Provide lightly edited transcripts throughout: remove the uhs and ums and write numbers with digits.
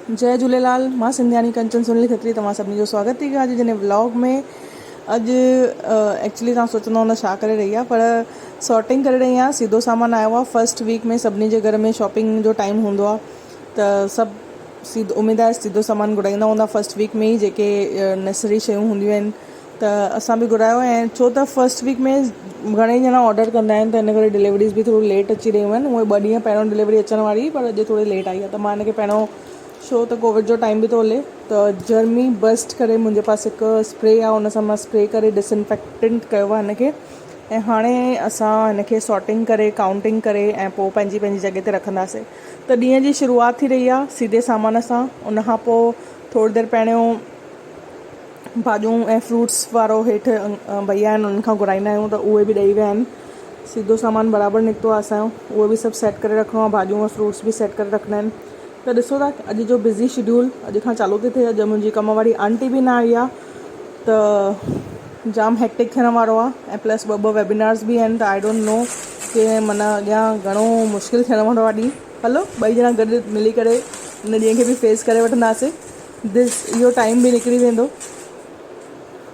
जय झूलेलाल। मां सिंधियानी कंचन सुनील खत्री तव्हां सभिनी जो स्वागत थी कयां अॼु जे व्लॉग में। अॼु एक्चुअली तव्हां सोचंदा हूंदा छा करे रही आहे, पर सॉर्टिंग करे रही आहियां। सीधो सामान आयो आहे। फर्स्ट वीक में सभिनी जे घर में शॉपिंग जो टाइम हूंदो आहे, त सभु सीधो उमेद आहे सीधो सामान घुराईंदा हूंदा फर्स्ट वीक में ई, जेके नेसेसरी शयूं हूंदियूं आहिनि। त असां बि घुरायो, ऐं छो त फर्स्ट वीक में घणेई ॼणा ऑडर कंदा आहिनि, त इन करे डिलीवरीज़ बि थोरो लेट अची रहियूं आहिनि। उहे 2 ॾींहं पहिरियों डिलीवरी अचण वारी हुई, पर अॼु थोरी लेट आई आहे। त मां हिन खे पहिरियों, छो त कोविड जो टाइम बि थो हले, त जर्मी बस्ट करे मुंहिंजे पास हिकु स्प्रे आहे, हुन सां मां स्प्रे करे डिसइंफेक्टेंट कयो आहे हिन खे। ऐं हाणे असां हिन खे सॉर्टिंग करे काउंटिंग करे ऐं पोइ पंहिंजी जॻह ते रखंदासीं। त ॾींहं जी शुरूआति थी रही आहे सीधे सामान सां। उनखां पोइ थोरी देरि पहिरियों भाॼियूं ऐं फ्रूट्स वारो हेठि भैया आहिनि, उन्हनि खां घुराईंदा आहियूं, त उहे बि ॾेई विया आहिनि। सीधो सामान बराबरि निकितो आहे असांजो, उहो बि सभु सेट करे रखिणो आहे। भाॼियूं ऐं फ्रूट्स बि सेट करे रखिणा आहिनि। त ॾिसो था अॼु जो बिज़ी शेड्यूल अॼु खां चालू थी थिए। अॼु मुंहिंजी कम वारी आंटी बि न आई आहे, त जाम हेक्टिक थियण वारो आहे। ऐं प्लस 2 वेबिनार्स बि आहिनि, त आई डोंट नो कि माना अॻियां घणो मुश्किल थियण वारो आहे ॾींहुं। हलो 2 ॼणा गॾु मिली करे हिन ॾींहं खे बि फेस करे वठंदासीं। इहो टाइम बि निकिरी वेंदो।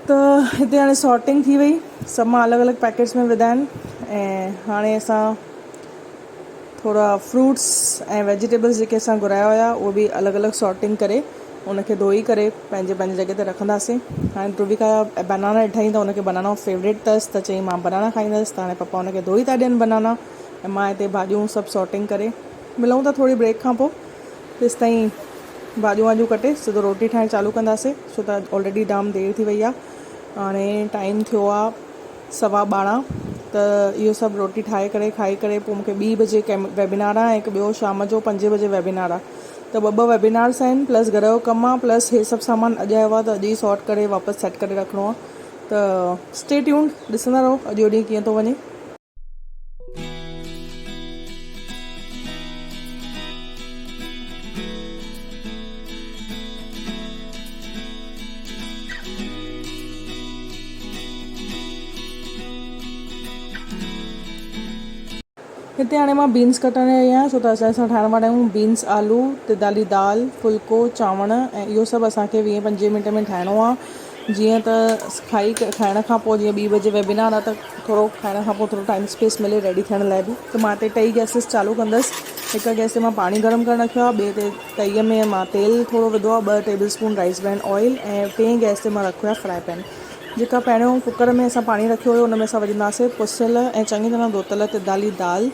त हिते हाणे सॉर्टिंग थी वई, सभु मां अलॻि अलॻि पैकेट्स में विधा आहिनि। ऐं हाणे असां थोरा फ्रूट्स ऐं वेजिटेबल्स जेके असां घुराया हुया, उहे बि अलॻि अलॻि सॉर्टिंग करे उनखे धोई करे पंहिंजे जॻह ते रखंदासीं। हाणे ध्रुविका बनाना ॾिठईं, त हुनखे बनाना फेवरेट अथसि, त चई मां बनाना खाईंदसि। त हाणे पप्पा हुनखे धोई था ॾियनि बनाना, ऐं मां हिते भाॼियूं सभु सॉर्टिंग करे। मिलूं था थोरी ब्रेक खां पोइ, तेसि ताईं भाॼियूं वाॼियूं कटे सिधो रोटी ठाहिणु चालू कंदासीं, छो त ऑलरेडी जाम देरि थी वई आहे। हाणे टाइम थियो आहे 12:15। त इहो सभु रोटी ठाहे करे खाई करे पोइ मूंखे 2 बजे वेबिनार आहे, ऐं हिकु ॿियो शाम जो 5 बजे वेबिनार आहे। त 2 वेबिनार्स आहिनि, प्लस घर जो कमु आहे, प्लस हे सभु सामान अॼु आयो आहे, त अॼु ई सॉर्ट करे वापसि सेट करे रखिणो आहे। त स्टे ट्यून्ड, ॾिसंदा रहो अॼु जो ॾींहुं कीअं थो वञे। हिते हाणे मां बीन्स कटण आई आहियां, छो त असां ठाहिण वारा आहियूं बीन्स आलू तिदाली दाल फुल्को चांवर। ऐं इहो सभु असांखे 20-25 मिंट में ठाहिणो आहे। जीअं त खाइण खां पोइ, जीअं 2 बजे वेबिनार आहे, त थोरो खाइण खां पोइ थोरो टाइम स्पेस मिले रेडी थियण लाइ बि। त मां हिते 2 गैसिस चालू कंदसि। हिकु गैस ते मां पाणी गरम करणु रखियो आहे, ॿिए ते तईअ में मां तेल थोरो विधो आहे, 2 tablespoon rice bran oil, ऐं 3 गैस ते मां रखियो आहे फ्राई पैन। जेका पहिरियों कुकर में असां पाणी रखियो हुयो, हुन में असां विझंदासीं पुसियल ऐं चङी तरह धोतल तिदाली दाल,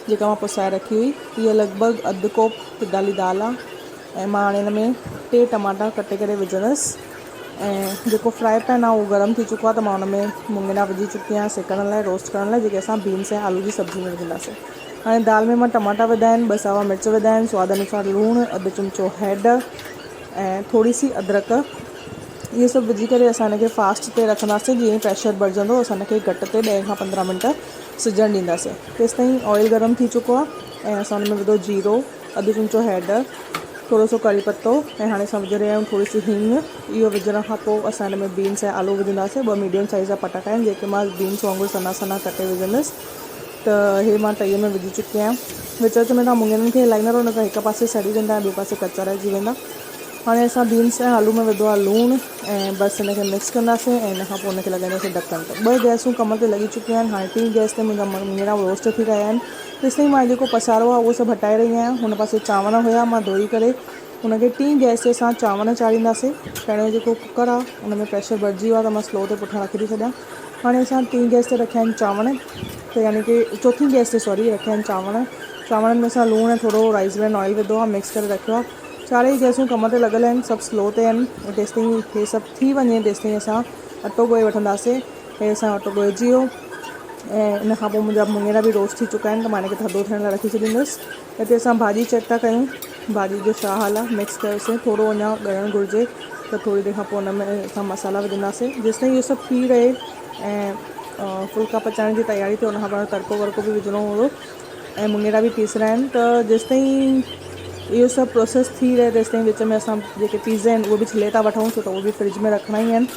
जेका मां पुसाए रखी हुई। हीअ लॻभॻि अधु कोप तिदाली दाल आहे। ऐं मां हाणे हिन में 3 टमाटा कटे करे विझंदसि। ऐं जेको फ्राई पैन आहे उहो गरम थी चुको आहे, त मां हुन में मुङेरा विझी चुकी आहियां सेकण लाइ, रोस्ट करण लाइ, जेके असां बीन्स ऐं आलू जी सब्जी में विझंदासीं। हाणे दाल में मां टमाटा विधा आहिनि, 2 सावा मिर्च विधा आहिनि, स्वाद अनुसार लूणु, अधु चमिचो हैड, ऐं थोरी सी अदरक। इहे सभु विझी करे असां हिनखे फास्ट ते रखंदासीं। जीअं प्रेशर भरिजंदो, असां हिनखे घटि ते 10 खां 15 मिंट सिजण ॾींदासीं। तेसि ताईं ऑयल गरम थी चुको आहे, ऐं असां हुन में विधो जीरो, अधु चमिचो हैड, थोरो सो कड़ी पत्तो, ऐं हाणे असां विझी रहिया आहियूं थोरी सी हींग। इहो विझण खां पोइ असां हिन में बीन्स ऐं आलू विझंदासीं। 2 मीडियम साइज़ जा पटाटा आहिनि, जेके मां बीन्स वांगुरु सना सना कटे विझंदसि। त हे मां तईअ में विझी चुकी आहियां। विच विच में तव्हां मुङनि खे हिलाईंदा रहो, न त हिकु पासे सड़ी वेंदा ऐं ॿिए पासे कचा रहिजी वेंदा। हाणे असां बीन्स ऐं आलू में विधो आहे लूणु, ऐं बसि हिनखे मिक्स कंदासीं, ऐं हिन खां पोइ हुनखे लॻाईंदासीं ढकणु। त 2 गैसूं कम ते लॻी चुकियूं आहिनि। हाणे 3 गैस ते मुंहिंजा मुङेरा रोस्ट थी रहिया आहिनि। तेसि ताईं मां जेको पसारो आहे उहो सभु हटाए रही आहियां। हुन पासे चांवर हुया, मां धोई करे हुनखे 3 गैस ते असां चांवर चाढ़ींदासीं। पहिरियों जेको कुकर आहे हुन में प्रेशर भरिजी वियो आहे, त मां स्लो ते पुठियां रखी थी छॾियां। हाणे असां 3 गैस ते रखिया आहिनि चांवर, त यानी कि 4थी गैस ते रखिया आहिनि चांवर। चांवरनि में असां लूणु ऐं थोरो राइस ब्रैन ऑयल विधो आहे, मिक्स करे रखियो आहे। 4 गैसूं कम ते लॻल आहिनि, सभु स्लो ते आहिनि। ऐं तेसि ताईं हे सभु थी वञे, तेसि ताईं असां अटो ॻोहे वठंदासीं। हे असां अटो ॻोहिजी वियो, ऐं इन खां पोइ मुंहिंजा मुङेरा बि रोस्ट थी चुका आहिनि, त मां हिनखे थधो थियण लाइ रखी छॾींदसि। हिते असां भाॼी चेक था कयूं, भाॼी जो छा हाल आहे। मिक्स कयोसीं, थोरो अञा ॻड़णु घुरिजे, त थोरी देरि खां पोइ हुन में असां मसाला विझंदासीं। जेसि ताईं इहो सभु थी रहे ऐं फुल्का पचाइण जी तयारी थिए, हुन खां पहिरियों तड़को वड़को बि विझणो हूंदो, ऐं मुङेरा बि पीसणा आहिनि। त जेसि ताईं इहो सभु प्रोसेस थी रहे, तेसि ताईं विच में असां जेके पीज़ आहिनि उहे बि छिले था वठूं, छो त उहे बि फ्रिज में रखिणा ई आहिनि।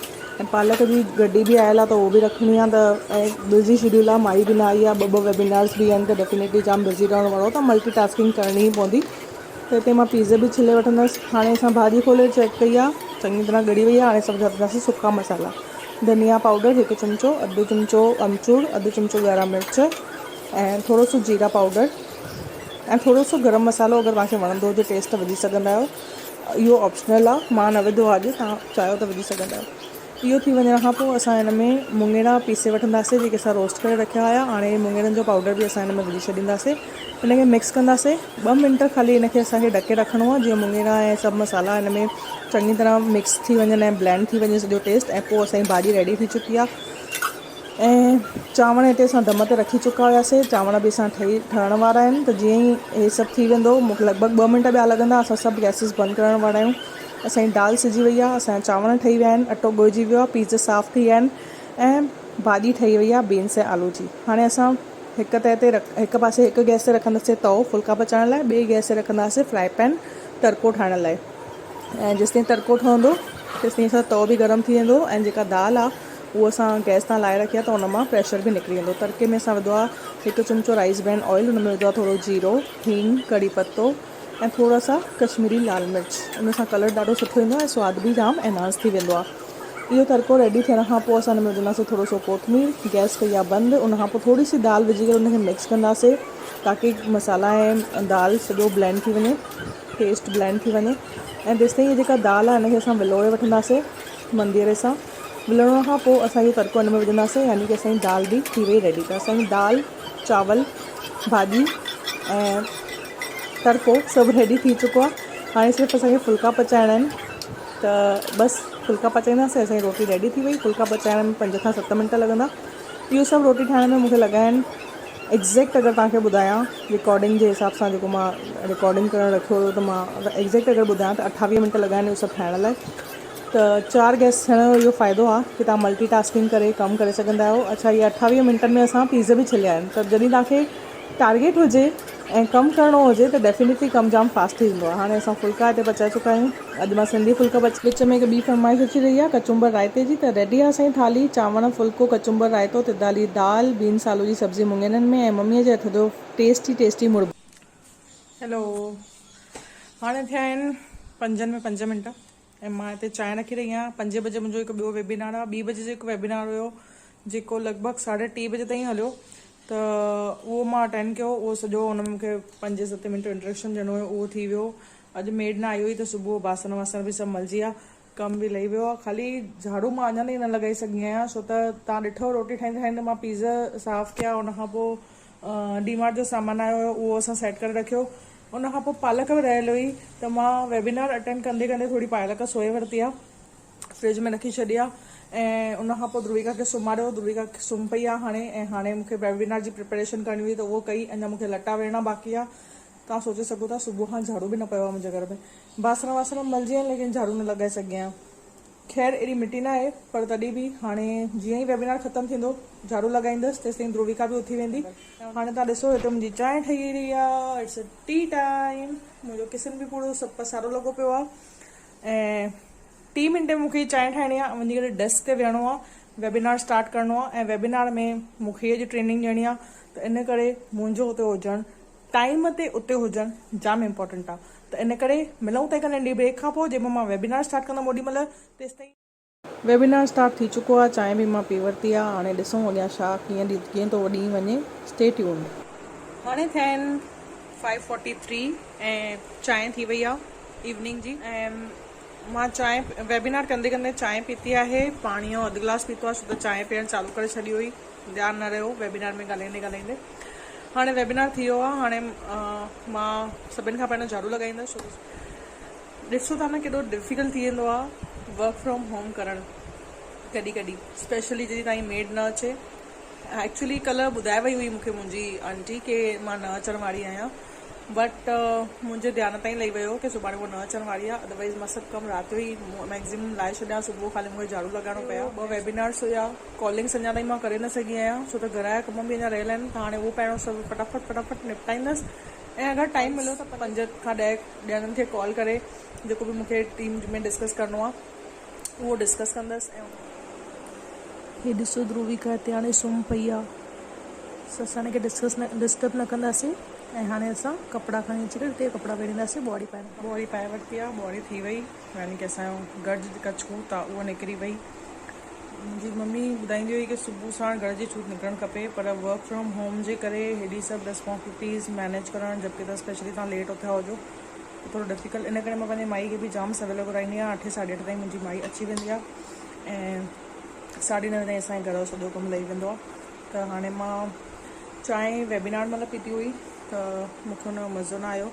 ऐं पालक जी गड्डी बि आयल आहे, त उहो बि रखणी आहे। त ऐं बिज़ी शेड्यूल आहे, माई बि न आई आहे, 2 वेबिनार्स बि आहिनि, त डेफिनेटली जाम बिज़ी रहणो वारो, त मल्टीटास्किंग करणी ई पवंदी। त हिते मां पीज़ बि छिले वठंदसि। हाणे असां भाॼी खोले चेक कई आहे, चङी तरह ॻड़ी वई आहे। हाणे सभु विझंदासीं सुका मसाला। धनिया पाउडर 1 चमिचो, अधु चमिचो अमचूर, अधु चमिचो ॻाढ़ा मिर्च ऐं थोरो सो जीरा पाउडर ऐं थोरो सो गरम मसालो अगरि तव्हांखे वणंदो हुजे टेस्ट विझी सघंदा आहियो। इहो ऑप्शनल आहे, मां न विधो आहे अॼु, तव्हां चाहियो त विझी सघंदा आहियो। इहो थी वञण खां पोइ असां हिन में मुङेरा पीसे वठंदासीं जेके असां रोस्ट करे रखिया हुया। हाणे मुङेरनि जो पाउडर बि असां हिन में विझी छॾींदासीं। हिनखे मिक्स कंदासीं 2 मिंट खाली हिनखे असांखे ढके रखिणो आहे, जीअं मुङेरा ऐं सभु मसाला हिन में चङी तरह मिक्स थी वञनि ऐं ब्लेंड थी वञे सॼो टेस्ट। ऐं पोइ असांजी भाॼी रेडी थी चुकी आहे। ऐं चांवर हिते असां दम ते रखी चुका हुआसीं, चांवर बि असां ठहण वारा आहिनि। त जीअं ई इहे सभु थी वेंदो, मूंखे लॻभॻि 2 मिंट ॿिया लॻंदा। असां सभु गैसिस बंदि करण वारा आहियूं। असांजी दाल सिजी वई आहे, असांजा चांवर ठही विया आहिनि, अटो ॻोहिजी वियो आहे, पीज़ साफ़ थी विया आहिनि ऐं भाॼी ठही वई आहे बीन्स ऐं आलू जी। हाणे असां हिकु पासे हिकु गैस ते रखंदासीं तओ फुल्का पचाइण लाइ, ॿिए गैस ते रखंदासीं फ्राई पैन तड़को ठाहिण लाइ। ऐं जेसिताईं तड़को ठहंदो तेसिताईं असां तओ बि गरम थी वेंदो ऐं जेका दाल आहे उहो असां गैस तां लाहे रखी आहे, त हुन मां प्रेशर बि निकिरी वेंदो। तड़के में असां विधो आहे 1 चमिचो राइस ब्रैन ऑयल, हुन में विधो आहे थोरो जीरो, हींग, कड़ी पत्तो ऐं थोरा सा कश्मीरी लाल मिर्च। उन सां कलर ॾाढो सुठो ईंदो आहे ऐं सवादु बि जाम एनहांस थी वेंदो आहे। इहो तड़को रेडी थियण खां पोइ असां हिन में विझंदासीं थोरो सो कोथमीर, गैस कई आहे बंदि। उन खां पोइ थोरी सी दाल विझी करे उनखे मिक्स कंदासीं ताकी मसाला ऐं दाल सॼो ब्लेंड थी वञे, टेस्ट ब्लेंड थी वञे। ऐं जेसिताईं हीअ जेका दाल आहे हिनखे असां विलोड़े वठंदासीं मंदिरे सां। विलणण खां पोइ असां इहो तड़को हिन में विझंदासीं, यानी कि असांजी दाल बि थी वई रेडी। त असांजी दाल, चावल, भाॼी ऐं तड़को सभु रेडी थी चुको आहे। हाणे सिर्फ़ु असांखे फुल्का पचाइणा आहिनि, त बसि फुल्का पचाईंदासीं, असांजी रोटी रेडी थी वई। फुल्का पचाइण में 5 खां 7 मिंट लॻंदा। इहो सभु रोटी ठाहिण में मूंखे लॻा आहिनि एक्ज़ैक्ट, अगरि तव्हांखे ॿुधायां रिकॉर्डिंग जे हिसाब सां, जेको मां रिकॉर्डिंग करणु रखियो हुयो, त मां एक्ज़ैक्ट अगरि ॿुधायां त 28 मिंट लॻा आहिनि इहो सभु ठाहिण लाइ। त 4 गैस थियण जो इहो फ़ाइदो आहे कि तव्हां मल्टीटास्किंग करे कमु करे सघंदा आहियो। अच्छा, इहे 28 मिंटनि में असां पीज़ बि छिलिया आहिनि। त जॾहिं तव्हांखे टारगेट हुजे ऐं कमु करिणो हुजे त डेफिनेटली कमु जाम फास्ट थी वेंदो आहे। हाणे असां फुल्का हिते पचाए चुका आहियूं। अॼु मां सिंधी फुल्का विच में हिकु ॿी फरमाइश अची रही आहे कचुंबर रायते जी। त रेडी आहे असांजी थाली, चांवर, फुल्को, कचुंबर रायतो, तिदाली दाल, बीन्स आलू जी सब्ज़ी मुङेरनि में ऐं मम्मीअ जे हथ जो टेस्टी मुर्गो। हेलो, हाणे थिया आहिनि 5 में 5 मिंट ऐं मां हिते चांहि रखी रही आहियां। 5 बजे मुंहिंजो हिकु ॿियो वेबिनार आहे, 2 बजे जो हिकु वेबिनार हुयो जेको लॻभॻि 3:30 बजे ताईं हलियो। त उहो मां अटेंड कयो। उहो सॼो हुन में मूंखे 5-7 मिंट इंट्रोडक्शन ॾियणो हुयो, उहो थी वियो। अॼु मेड न आई हुई त सुबुह बासण वासण बि सभु मलिजी विया, कमु बि लही वियो आहे। ख़ाली झाड़ू मां अञा ताईं न लॻाई सघी आहियां, छो त तव्हां ॾिठो रोटी ठाहींदे ठाहींदे मां पीज़ साफ़ु कया। उन खां पोइ डीमार्ट जो सामान आयो हुयो, उहो असां सेट करे रखियो। उन खां पोइ पालक बि रहियल हुई, त मां वेबिनार अटेंड कंदे कंदे थोरी पालक सोए वरिती आहे, फ्रिज में रखी छॾी आहे। ऐं उन खां पोइ ध्रुविका खे सुम्हारियो, ध्रुविका सुम्ही पई आहे हाणे मूंखे वेबिनार जी प्रिपरेशन करणी हुई त उहो कई। अञा मूंखे लटा वेढ़णा बाक़ी आहे। तव्हां सोचे सघो था सुबुह खां झाड़ू बि न पियो आहे मुंहिंजे घर में। बासण वासण मलिजी आहिनि लेकिन झाड़ू न लॻाए सघी आहियां। ख़ैर एॾी मिटी न आहे, पर तॾहिं बि हाणे जीअं ई वेबिनार ख़तमु थींदो झाड़ू लॻाईंदसि, तेसिताईं ध्रुविका बि उथी वेंदी। हाणे तव्हां ॾिसो हिते मुंहिंजी चांहि ठही रही आहे, इट्स अ टी टाइम। मुंहिंजो किचन बि पूरो सभु पसारो लॻो पियो आहे ऐं 30 मिंट में मूंखे चांहि ठाहिणी आहे, वञी करे डेस्क ते विहणो आहे, वेबिनार स्टार्ट करिणो आहे। ऐं वेबिनार में मूंखे अॼु ट्रेनिंग ॾियणी आहे, त इन करे मुंहिंजो हुते हुजणु, टाइम ते उते हुजणु जाम इम्पोर्टेंट आहे। त इन करे मिलूं था हिकु नंढी ब्रेक खां पोइ, जंहिंमें मां वेबिनार स्टार्ट कंदमि ओॾीमहिल। तेसिताईं वेबिनार स्टार्ट थी चुको आहे, चांहि बि मां पी वरिती आहे। हाणे ॾिसूं अॻियां छा कीअं थो ॾींहुं वञे। Stay tuned. हाणे थिया आहिनि 5:43 ऐं चांहि थी वई आहे इवनिंग जी। ऐं मां चांहि वेबिनार कंदे कंदे चांहि पीती आहे, पाणी जो 1 गिलास पीतो आहे, छो त चांहि पीअणु चालू करे छॾी हुई, ध्यानु न रहियो वेबिनार में ॻाल्हाईंदे। हाणे वेबिनार थी वियो आहे। हाणे मां सभिनि खां पहिरियों झाड़ू लॻाईंदसि, छो त ॾिसो था न केॾो डिफिकल्ट थी वेंदो आहे वर्क फ्रॉम होम करणु कॾहिं कॾहिं, स्पेशली जॾहिं तव्हांजी मेड न अचे। एक्चुअली कल्ह ॿुधाए वई हुई मूंखे मुंहिंजी आंटी की मां न अचण वारी आहियां, बट मुंहिंजे ध्यानु ताईं लही वियो की सुभाणे उहो न अचण वारी आहे। अदरवाइज़ मां सभु कमु राति जो ई मैक्सिमम लाहे छॾिया, सुबुह ख़ाली मूंखे झाड़ू लॻाइणो पिया। 2 वेबिनार्स हुया, कॉलिंग्स अञा ताईं मां करे न सघी आहियां, छो त घर जा कम बि अञा रहियल आहिनि। त हाणे उहो पहिरियों सभु फटाफट निपटाईंदसि ऐं अगरि टाइम मिलियो त 5 खां 10 ॼणनि खे कॉल करे जेको बि मूंखे टीम में डिस्कस करिणो आहे उहो डिस्कस कंदसि। ऐं हीअ ॾिसो ध्रुविका हिते हाणे सुम्ही पई आहे, असां हिनखे डिस्टर्ब न कंदासीं। ऐं हाणे असां कपिड़ा खणी अची करे हिते कपिड़ा वेड़ींदासीं बॉडी पाए वरिती आहे, बॉडी थी वई, यानी कि असांजो गर्ज जेका छूत आहे उहा निकिरी वई। मुंहिंजी मम्मी ॿुधाईंदी हुई कि सुबुह साण घर जी छूत निकिरणु खपे, पर वर्क फ्रॉम होम जे करे हेॾी सभु रिस्पॉन्सिबिलिटीज़ मैनेज करणु, जबकि त स्पेशली तव्हां लेट उथिया हुजो त थोरो डिफिकल्ट। इन करे मां पंहिंजे माई खे बि जाम सवेल घुराईंदी आहियां, 8 साढे 8 ताईं मुंहिंजी माई अची वेंदी आहे ऐं 9:30 ताईं असांजे घर जो सॼो कमु लही वेंदो आहे। त हाणे मां चांहि वेबिनार महिल पीती हुई त मूंखे हुन जो मज़ो न आयो,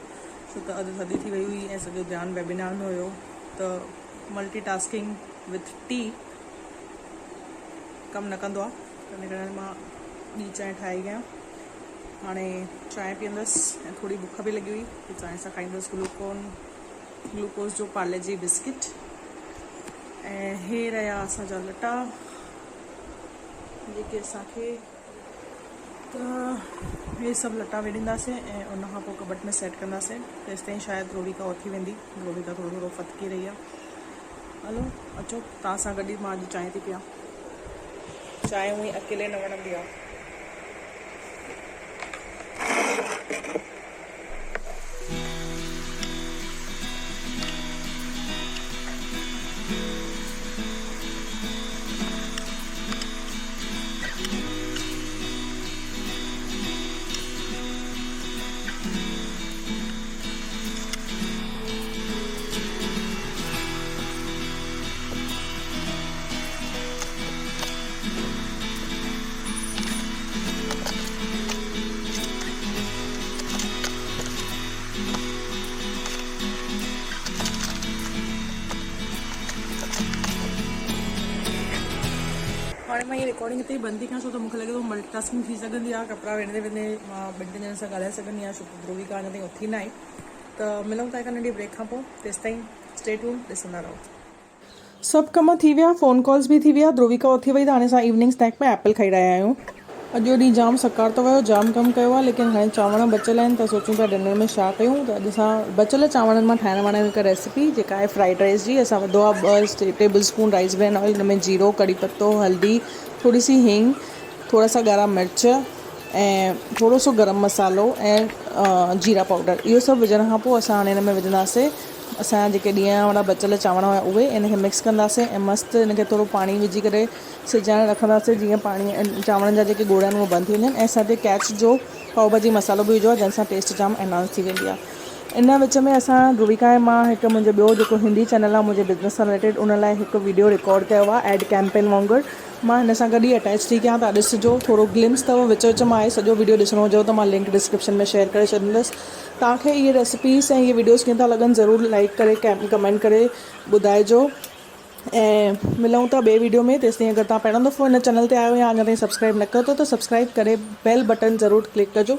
छो त अॼु थधी थी वई हुई ऐं सॼो ध्यानु वेबिनार में हुयो। त मल्टीटास्किंग विथ टी कमु न कंदो आहे, त इन करे मां ॿी चांहि ठाही आहियां। हाणे चांहि पीअंदसि ऐं थोरी बुख बि लॻी हुई त चांहि सां खाईंदसि ग्लूकोज़ जो पार्ले जी बिस्किट। ऐं हे रहिया असांजा लटा जेके असांखे, त हे सभु लटा वेड़ींदासीं ऐं उनखां पोइ कबट में सेट कंदासीं। तेसि ताईं शायदि रोविका उथी वेंदी, रोविका थोरो फतकी रही आहे। हलो अचो तव्हां सां गॾु मां अॼु चांहि थी पियां। चांहि हुई अकेले न वणंदी आहे। हाणे मां ये रिकॉर्डिंग हिते ई बंदि थी कयां, छो त मूंखे लॻे थो मल्टीटास्किंग थी सघंदी आहे। कपिड़ा वेंदे वेंदे मां 2 ॼणनि सां ॻाल्हाए सघंदी आहियां, छो त ध्रुविका अञा ताईं उथी न आहे। त मिलूं था हिकु नंढी ब्रेक खां पोइ, तेसि ताईं स्टे ट्यून, ॾिसंदा रहो। सभु कम थी विया, फ़ोन कॉल्स बि थी विया, ध्रुविका उथी वई, त हाणे असां इवनिंग स्नैक में एप्पल खाई रहिया आहियूं। अॼु जो ॾींहुं जाम सकार थो वियो, जाम कमु कयो आहे, लेकिन हाणे चांवर बचियल आहिनि त सोचूं था डिनर में छा कयूं। त अॼु असां बचियल चांवरनि मां ठाहिण वारा हिकु रेसिपी जेका आहे फ्राइड राइस जी। असां विधो आहे 2 tablespoon rice bran oil, हिन में जीरो, कड़ी पत्तो, हल्दी, थोरी सी हींग, थोरा सा ॻाढ़ा मिर्च ऐं थोरो सो गरम मसालो ऐं जीरा पाउडर, इहो सभु विझण खां पोइ असां हाणे हिन में विझंदासीं असांजा जेके ॾींहं वारा बचियल चांवर हुआ उहे। इनखे मिक्स कंदासीं ऐं मस्तु इनखे थोरो पाणी विझी करे सिजाइण रखंदासीं, जीअं पाणी चांवरनि जा जेके ॻोढ़ा आहिनि उहे बंदि थी वञनि। ऐं असां हिते कैच जो पाव भाजी मसालो बि विझो आहे, जंहिंसां टेस्ट जाम एनहांस थी वेंदी आहे। इन विच में असां ध्रुविका ऐं मां हिकु मुंहिंजो ॿियो जेको हिंदी चैनल आहे मुंहिंजे बिज़नेस सां रिलेटेड, उन लाइ हिकु वीडियो रिकॉर्ड कयो आहे एड कैंपेन वांगुरु। मां हिन सां गॾु ई अटैच थी कयां, तव्हां ॾिसिजो, थोरो ग्लिम्स अथव, विच में आहे। सॼो वीडियो ॾिसणो हुजेव त मां लिंक डिस्क्रिप्शन में शेयर करे छॾींदसि। तव्हांखे इहे रेसिपीज़ ऐं इहे वीडियोज़ कीअं था लॻनि, ज़रूरु लाइक करे कमेंट करे ॿुधाइजो। ऐं मिलूं था ॿिए वीडियो में। तेसि ताईं अगरि तव्हां पहिरों दफ़ो हिन चैनल ते आयो या अञा ताईं सब्सक्राइब न कयो त सब्सक्राइब करे बेल बटन ज़रूरु क्लिक कजो।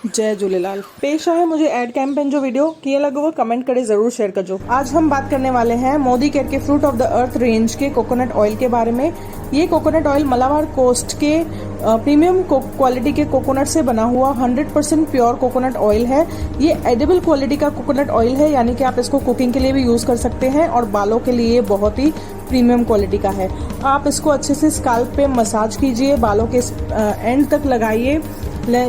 जय झूलेलाल। पेश आहे मुझे एड कैंपेन जो वीडियो, कीअं लॻो कमेंट करे ज़रूर शेयर कजो। आज हम बात करने वाले हैं मोदी केयर के fruit of the earth range के कोकोनट ऑयल के बारे में। ये कोकोनट ऑयल मलाबार कोस्ट के प्रीमियम क्वालिटी के कोकोनट से बना हुआ 100% प्योर कोकोनट ऑयल है। ये एडिबल क्वालिटी का कोकोनट ऑयल है, यानी कि आप इसको कुकिंग के लिए भी यूज़ कर सकते हैं और बालों के लिए बहुत ही प्रीमियम क्वालिटी का है। आप इसको अच्छे से स्काल्प पे मसाज कीजिए, बालों के एंड तक लगाइए,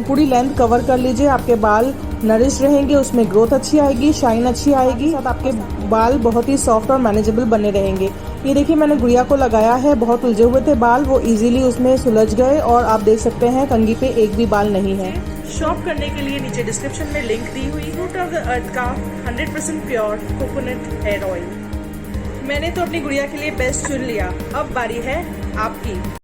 पूरी लेंथ कवर कर लीजिए। आपके बाल नरिश रहेंगे, उसमें ग्रोथ अच्छी आएगी, शाइन अच्छी आएगी, साथ आपके बाल बहुत ही सॉफ्ट और मैनेजेबल बने रहेंगे। ये देखिए मैंने गुड़िया को लगाया है, बहुत उलझे हुए थे बाल, वो इजीली उसमें सुलझ गए और आप देख सकते हैं कंघी पे एक भी बाल नहीं है। शॉप करने के लिए नीचे डिस्क्रिप्शन में लिंक दी हुई फ्रूट ऑफ द अर्थ का 100% प्योर कोकोनट हेयर ऑयल। मैंने तो अपनी गुड़िया के लिए बेस्ट चुन लिया, अब बारी है आपकी।